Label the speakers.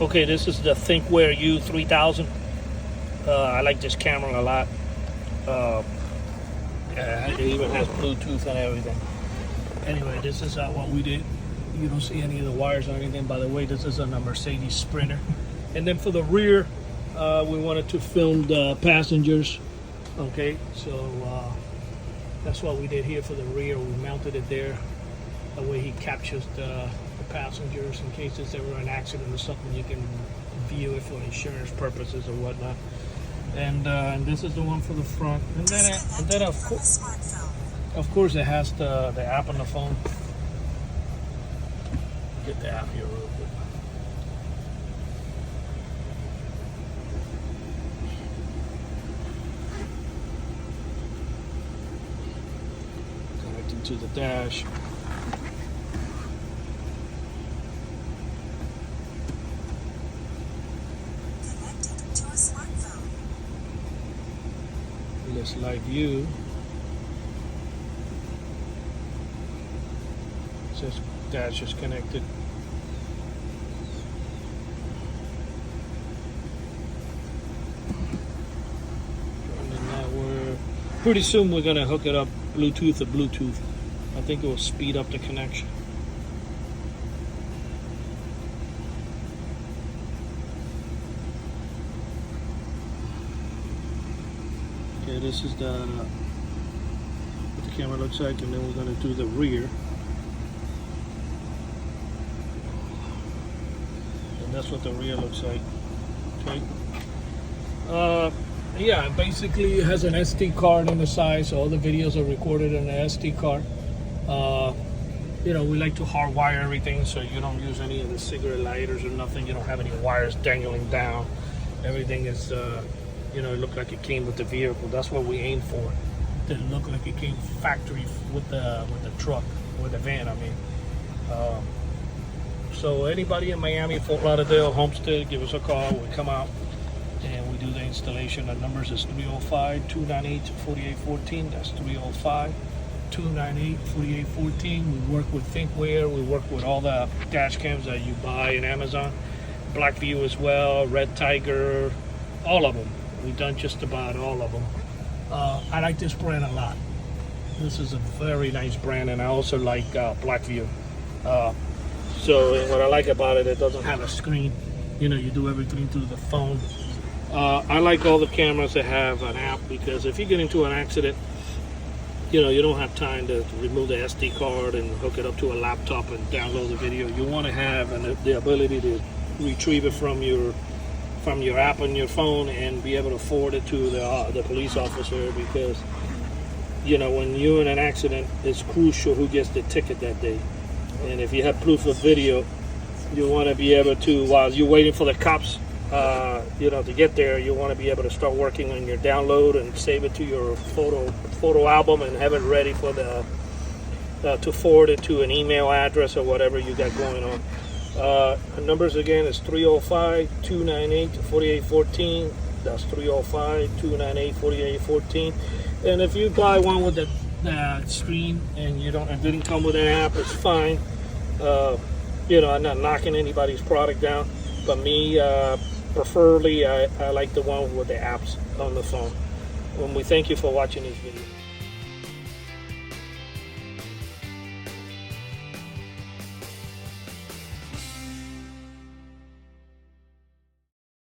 Speaker 1: Okay, this is the Thinkware U3000. I like this camera a lot. It even has Bluetooth and everything. Anyway, this is what we did. You don't see any of the wires or anything. By the way, this is a Mercedes Sprinter. And then for the rear, we wanted to film the passengers. Okay, so that's what we did here for the rear. We mounted it there. That way he captures the passengers in case there's ever an accident or something. You can view it for insurance purposes or whatnot. And this is the one for the front. And then of course it has the app on the phone. Get the app here real quick. Connecting to the dash. This live view says dash is connected. And then now pretty soon we're gonna hook it up Bluetooth to Bluetooth. I think it will speed up the connection. Okay, this is what the camera looks like, and then we're going to do the rear. And that's what the rear looks like. Okay. Yeah, basically it has an SD card on the side, so all the videos are recorded in the SD card. You know, we like to hardwire everything so you don't use any of the cigarette lighters or nothing. You don't have any wires dangling down. Everything is you know, it looked like it came with the vehicle. That's what we aim for. It didn't look like it came factory with the truck, with the van, I mean. So anybody in Miami, Fort Lauderdale, Homestead, give us a call. We come out and we do the installation. The numbers is 305-298-4814. That's 305-298-4814. We work with Thinkware. We work with all the dash cams that you buy in Amazon. Blackview as well, Red Tiger, all of them. We've done just about all of them. I like this brand a lot. This is a very nice brand, and I also like Blackview. So what I like about it, it doesn't have a screen. You know, you do everything through the phone. I like all the cameras that have an app, because if you get into an accident, you know, you don't have time to remove the SD card and hook it up to a laptop and download the video. You want to have the ability to retrieve it from your app on your phone and be able to forward it to the police officer, because, you know, when you're in an accident, it's crucial who gets the ticket that day. And if you have proof of video, you want to be able to, while you're waiting for the cops, you know, to get there, you want to be able to start working on your download and save it to your photo album and have it ready for to forward it to an email address or whatever you got going on. The numbers again is 305-298-4814. That's 305-298-4814. And if you buy one with the screen and it didn't come with an app, it's fine. You know, I'm not knocking anybody's product down, but me, preferably, I like the one with the apps on the phone. And we thank you for watching these videos.